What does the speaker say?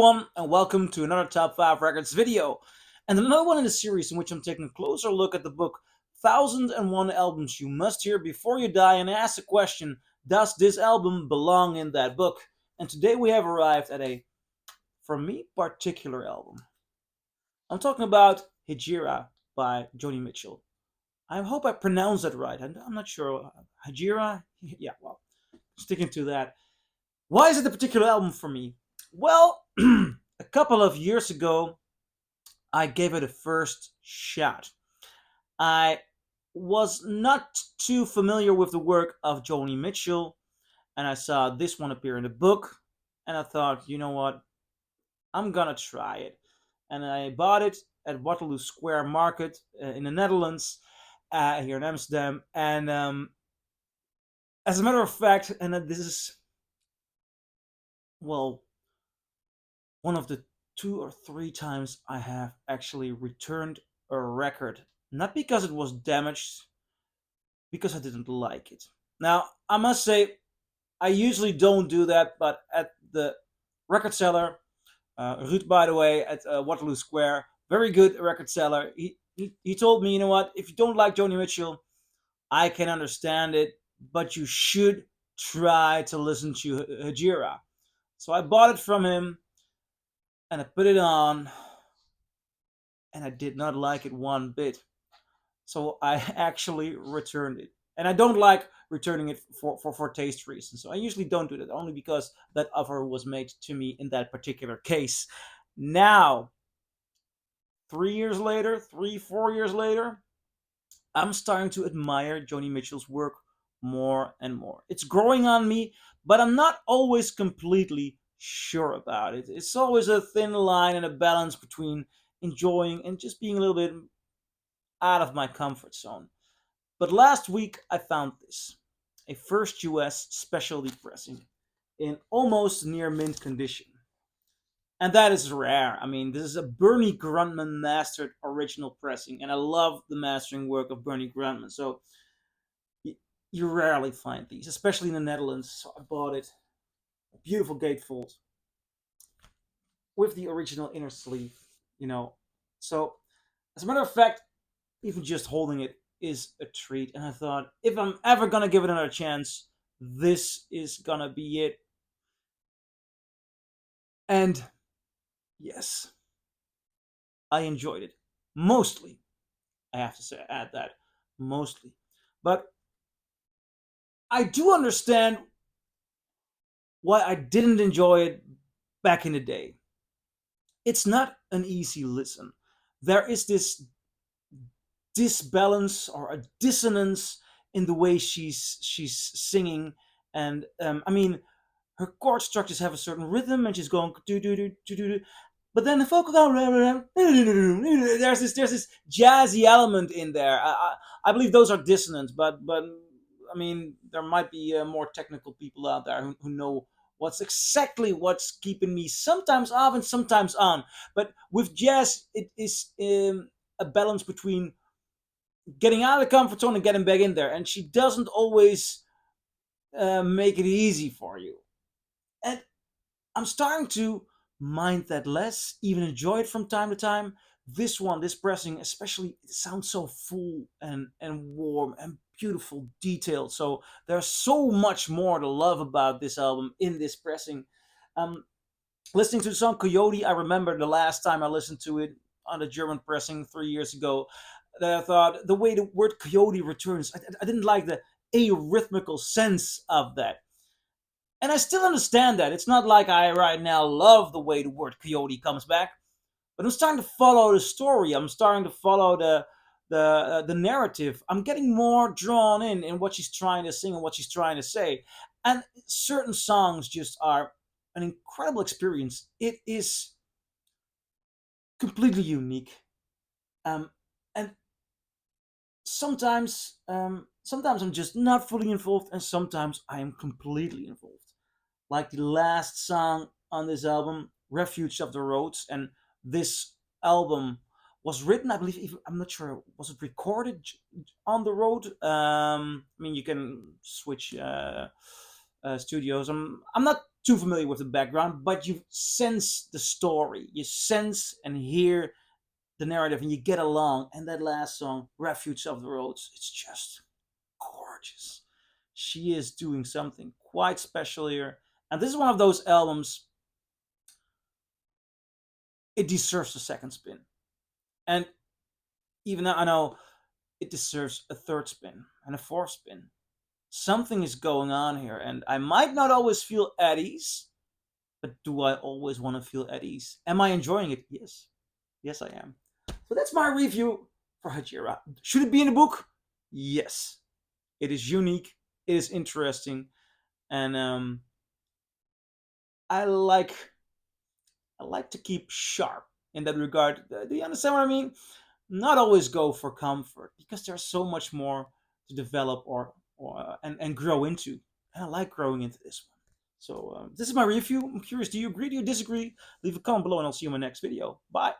everyone, and welcome to another Top 5 Records video. And another one in the series in which I'm taking a closer look at the book 1001 Albums You Must Hear Before You Die and ask the question, does this album belong in that book? And today we have arrived at a, for me, particular album. I'm talking about Hejira by Joni Mitchell. I hope I pronounced that right. I'm not sure. Hejira? Yeah, well, sticking to that. Why is it a particular album for me? Well, a couple of years ago, I gave it a first shot. I was not too familiar with the work of Joni Mitchell, and I saw this one appear in the book, and I thought, you know what, I'm gonna try it. And I bought it at Waterloo Square Market in the Netherlands, here in Amsterdam. And as a matter of fact, and this is, well, one of the 2 or 3 times I have actually returned a record. Not because it was damaged, because I didn't like it. Now, I must say, I usually don't do that, but at the record seller, Ruud, by the way, at Waterloo Square, very good record seller, he told me, you know what, if you don't like Joni Mitchell, I can understand it, but you should try to listen to Hejira. So I bought it from him, and I put it on, and I did not like it one bit. So I actually returned it. And I don't like returning it for taste reasons. So I usually don't do that, only because that offer was made to me in that particular case. Now, 3 years later, 4 years later, I'm starting to admire Joni Mitchell's work more and more. It's growing on me, but I'm not always completely sure about it. It's always a thin line and a balance between enjoying and just being a little bit out of my comfort zone. But last week I found this, a first US specialty pressing in almost near mint condition. And that is rare. I mean, this is a Bernie Grundman mastered original pressing, and I love the mastering work of Bernie Grundman. So you rarely find these, especially in the Netherlands. So I bought it. A beautiful gatefold with the original inner sleeve, you know. So, as a matter of fact, even just holding it is a treat. And I thought, if I'm ever gonna give it another chance, this is gonna be it. And yes, I enjoyed it. Mostly. I have to say, add that. Mostly. But I do understand why I didn't enjoy it back in the day. It's not an easy listen. There is this disbalance or a dissonance in the way she's singing, and I mean, her chord structures have a certain rhythm, and she's going do do do do do. But then the vocal there's this jazzy element in there. I believe those are dissonant, but I mean, there might be more technical people out there who know what's keeping me sometimes off and sometimes on. But with jazz, it is a balance between getting out of the comfort zone and getting back in there, and she doesn't always make it easy for you. And I'm starting to mind that less, even enjoy it from time to time. This pressing, especially, it sounds so full and warm and beautiful, detailed. So there's so much more to love about this album in this pressing. Um, Listening to the song Coyote, I remember the last time I listened to it on the German pressing 3 years ago, that I thought the way the word coyote returns, I didn't like the arrhythmical sense of that. And I still understand that. It's not like I right now love the way the word coyote comes back, but I'm starting to follow the story. I'm starting to follow the narrative. I'm getting more drawn in what she's trying to sing and what she's trying to say. And certain songs just are an incredible experience. It is completely unique. And sometimes I'm just not fully involved, and sometimes I am completely involved. Like the last song on this album, Refuge of the Roads, and this album was written, I believe, I'm not sure, was it recorded on the road? I mean, you can switch studios. I'm not too familiar with the background, but you sense the story, you sense and hear the narrative, and you get along. And that last song, Refuge of the Roads, it's just gorgeous. She is doing something quite special here. And this is one of those albums, it deserves a second spin. And even now, I know it deserves a third spin and a fourth spin. Something is going on here, and I might not always feel at ease, but do I always want to feel at ease? Am I enjoying it? Yes. Yes, I am. So that's my review for Hejira. Should it be in a book? Yes. It is unique, it is interesting, and I like I like to keep sharp in that regard. Do you understand what I mean? Not always go for comfort because there's so much more to develop and grow into. And I like growing into this one. So this is my review. I'm curious, do you agree? Do you disagree? Leave a comment below and I'll see you in my next video. Bye.